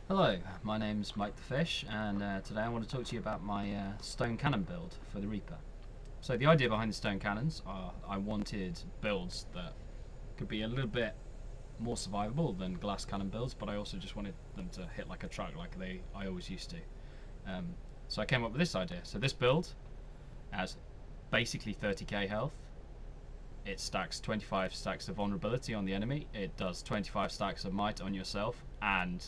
Hello, my name's Mike the Fish, and today I want to talk to you about my Stone Cannon build for the Reaper. So the idea behind the Stone Cannons are I wanted builds that could be a little bit more survivable than glass cannon builds, but I also just wanted them to hit like a truck like I always used to. So I came up with this idea. So this build has basically 30k health. It stacks 25 stacks of vulnerability on the enemy. It does 25 stacks of might on yourself, and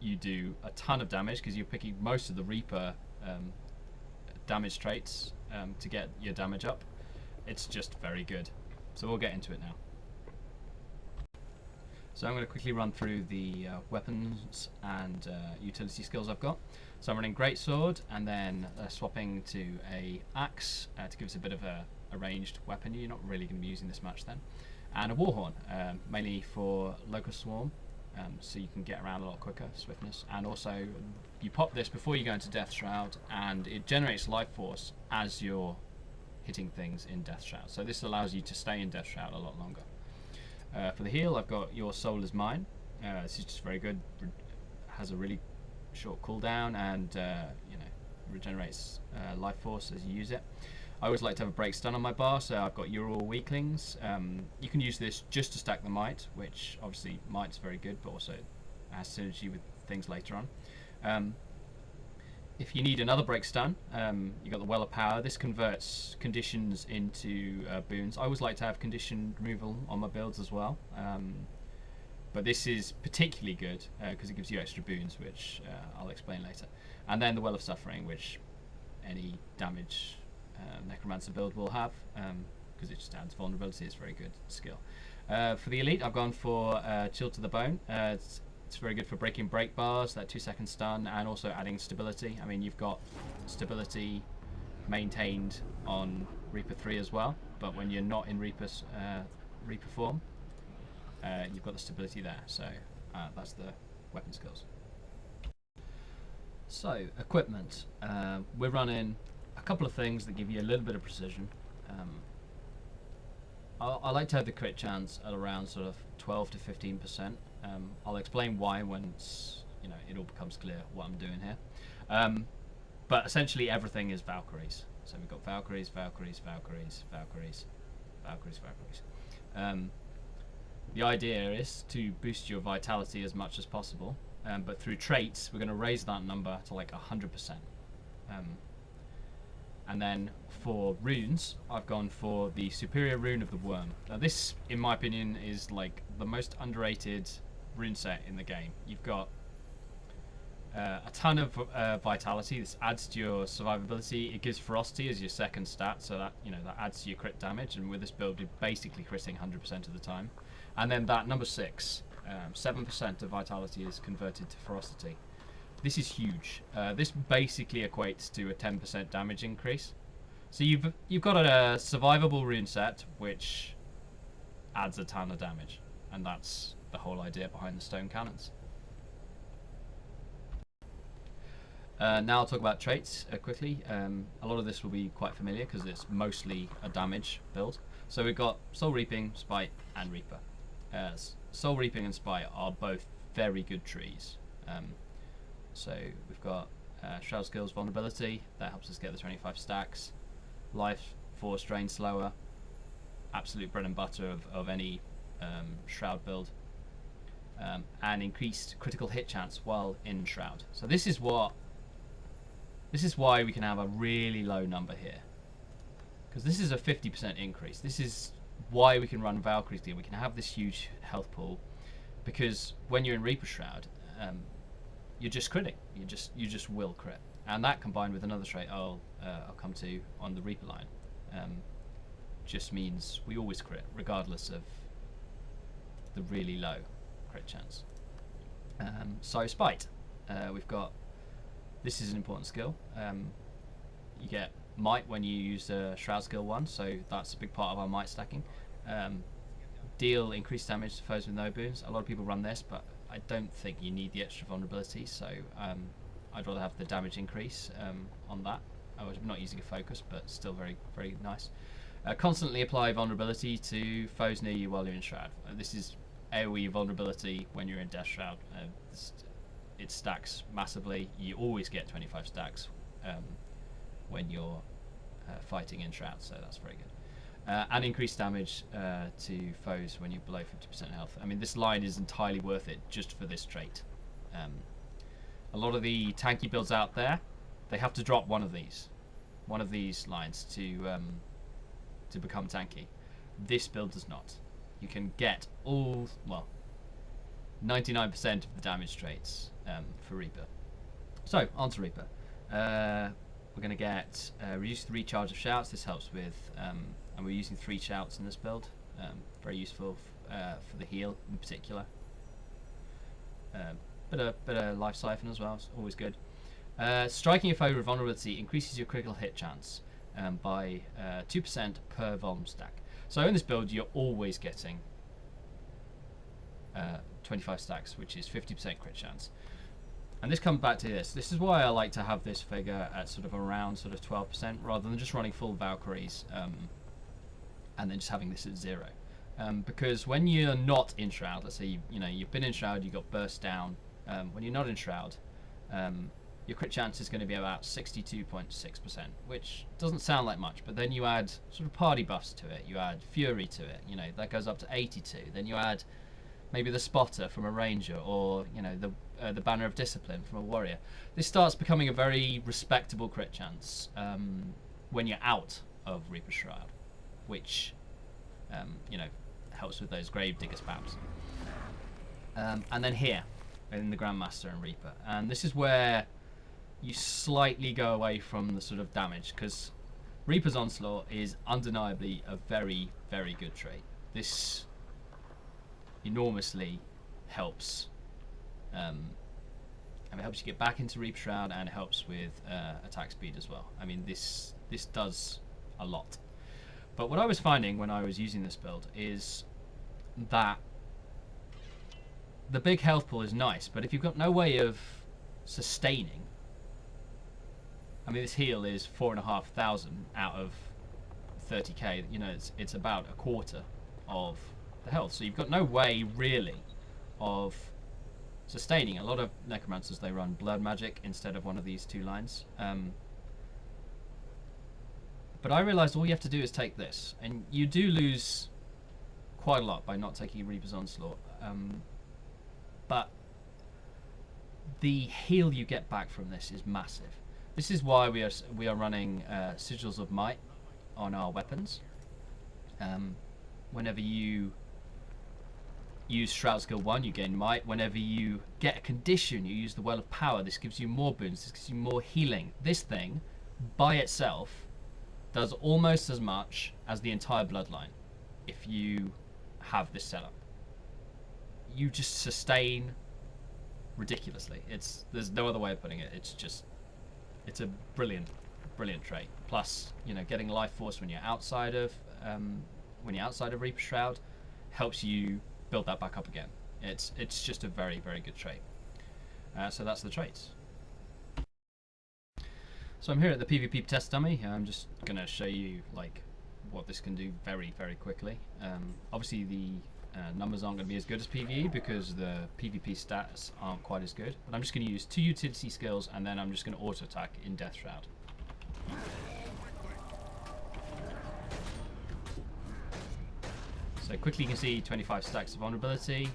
you do a ton of damage because you're picking most of the Reaper damage traits to get your damage up. It's just very good. So we'll get into it now. So I'm going to quickly run through the weapons and utility skills I've got. So I'm running Greatsword and then swapping to a axe to give us a bit of a ranged weapon. You're not really going to be using this much then. And a Warhorn, mainly for Locust Swarm. So you can get around a lot quicker, swiftness, and also you pop this before you go into Death Shroud, and it generates life force as you're hitting things in Death Shroud. So this allows you to stay in Death Shroud a lot longer. For the heal, I've got Your Soul is Mine. This is just very good. Has a really short cooldown, and regenerates life force as you use it. I always like to have a break stun on my bar, so I've got You're All Weaklings. You can use this just to stack the might, which obviously might's very good, but also has synergy with things later on. If you need another break stun, you've got the Well of Power. This converts conditions into boons. I always like to have condition removal on my builds as well, but this is particularly good because it gives you extra boons, which I'll explain later. And then the Well of Suffering, which any damage Necromancer build will have, because it just adds vulnerability. It's a very good skill. For the elite, I've gone for Chill to the Bone. It's very good for breaking break bars, that 2-second stun, and also adding stability. I mean, you've got stability maintained on Reaper 3 as well, but when you're not in Reaper form, you've got the stability there. So that's the weapon skills. So equipment, we're running a couple of things that give you a little bit of precision. I like to have the crit chance at around sort of 12 to 15%. I'll explain why once it all becomes clear what I'm doing here. But essentially everything is Valkyries. So we've got Valkyries, Valkyries, Valkyries, Valkyries, Valkyries, Valkyries. The idea is to boost your vitality as much as possible, but through traits we're going to raise that number to like 100%. And then for runes, I've gone for the Superior Rune of the Worm. Now this, in my opinion, is like the most underrated rune set in the game. You've got a ton of vitality. This adds to your survivability. It gives ferocity as your second stat, so that that adds to your crit damage. And with this build, you're basically critting 100% of the time. And then that number 6, 7% of vitality is converted to ferocity. This is huge. This basically equates to a 10% damage increase. So you've got a survivable rune set which adds a ton of damage, and that's the whole idea behind the Stone Cannons. Now I'll talk about traits quickly. A lot of this will be quite familiar because it's mostly a damage build. So we've got Soul Reaping, Spite, and Reaper. Soul Reaping and Spite are both very good trees. So we've got Shroud Skills Vulnerability, that helps us get the 25 stacks. Life Force Drain Slower, absolute bread and butter of any Shroud build. And increased critical hit chance while in Shroud. So this is why we can have a really low number here, because this is a 50% increase. This is why we can run Valkyries here. We can have this huge health pool, because when you're in Reaper Shroud, you're just critting. You just will crit, and that combined with another trait I'll come to on the Reaper line, just means we always crit regardless of the really low crit chance. So Spite, we've got. This is an important skill. You get might when you use Shroud skill 1, so that's a big part of our might stacking. Deal increased damage to foes with no boons. A lot of people run this, but I don't think you need the extra vulnerability, so I'd rather have the damage increase on that. I was not using a focus, but still very, very nice. Constantly apply vulnerability to foes near you while you're in Shroud. This is AoE vulnerability when you're in Death Shroud. it stacks massively. You always get 25 stacks when you're fighting in Shroud, so that's very good. And increased damage to foes when you're below 50% health. I mean, this line is entirely worth it just for this trait. A lot of the tanky builds out there, they have to drop one of these lines to become tanky. This build does not. You can get 99% of the damage traits for Reaper. So, on to Reaper. We're going to get reduce the recharge of shouts. This helps with, and we're using 3 shouts in this build. Very useful for the heal in particular. Bit of life siphon as well. It's always good. Striking a foe with vulnerability increases your critical hit chance by 2% per vuln stack. So in this build, you're always getting 25 stacks, which is 50% crit chance. And this comes back to this. This is why I like to have this figure at sort of around sort of 12%, rather than just running full Valkyries and then just having this at 0. Because when you're not in Shroud, let's say you've been in Shroud, you got burst down. When you're not in Shroud, your crit chance is going to be about 62.6%, which doesn't sound like much, but then you add sort of party buffs to it, you add Fury to it, that goes up to 82. Then you add maybe the Spotter from a Ranger, or the Banner of Discipline from a Warrior. This starts becoming a very respectable crit chance when you're out of Reaper Shroud, which helps with those Gravedigger spams. And then here, in the Grandmaster and Reaper, and this is where you slightly go away from the sort of damage, because Reaper's Onslaught is undeniably a very, very good trait. This enormously helps. It helps you get back into Reaper Shroud, and it helps with attack speed as well. I mean, this does a lot. But what I was finding when I was using this build is that the big health pool is nice, but if you've got no way of sustaining, I mean, this heal is 4,500 out of 30k. It's about a quarter of the health, so you've got no way really of sustaining. A lot of necromancers, they run blood magic instead of one of these 2 lines. But I realized all you have to do is take this, and you do lose quite a lot by not taking Reaper's Onslaught. But the heal you get back from this is massive. This is why we are running Sigils of Might on our weapons. Whenever you use Shroud Skill 1, you gain Might. Whenever you get a condition, you use the Well of Power. This gives you more boons. This gives you more healing. This thing, by itself, does almost as much as the entire Bloodline if you have this setup. You just sustain ridiculously. There's no other way of putting it. It's a brilliant trait. Plus, getting Life Force when you're outside of Reaper Shroud helps you build that back up again. It's just a very, very good trait. So that's the traits. So I'm here at the PvP test dummy. I'm just gonna show you what this can do very, very quickly. Obviously the numbers aren't going to be as good as PvE because the PvP stats aren't quite as good, but I'm just going to use 2 utility skills, and then I'm just going to auto attack in Death Shroud. So quickly you can see 25 stacks of vulnerability.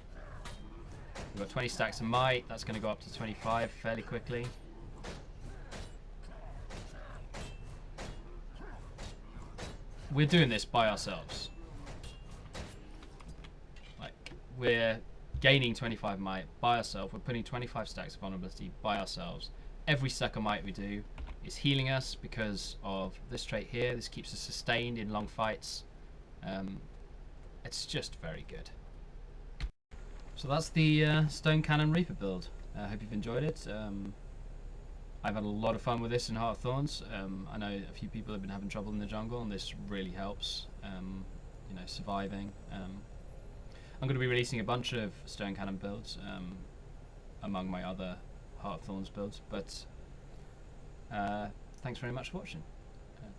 We've got 20 stacks of might. That's going to go up to 25 fairly quickly. We're doing this by ourselves. We're gaining 25 might by ourselves. We're putting 25 stacks of vulnerability by ourselves. Every stack of might we do is healing us because of this trait here. This keeps us sustained in long fights. It's just very good. So that's the Stone Cannon Reaper build. I hope you've enjoyed it. I've had a lot of fun with this in Heart of Thorns. I know a few people have been having trouble in the jungle, and this really helps. Surviving. I'm going to be releasing a bunch of Stone Cannon builds among my other Heart of Thorns builds, but thanks very much for watching.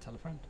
Tell a friend.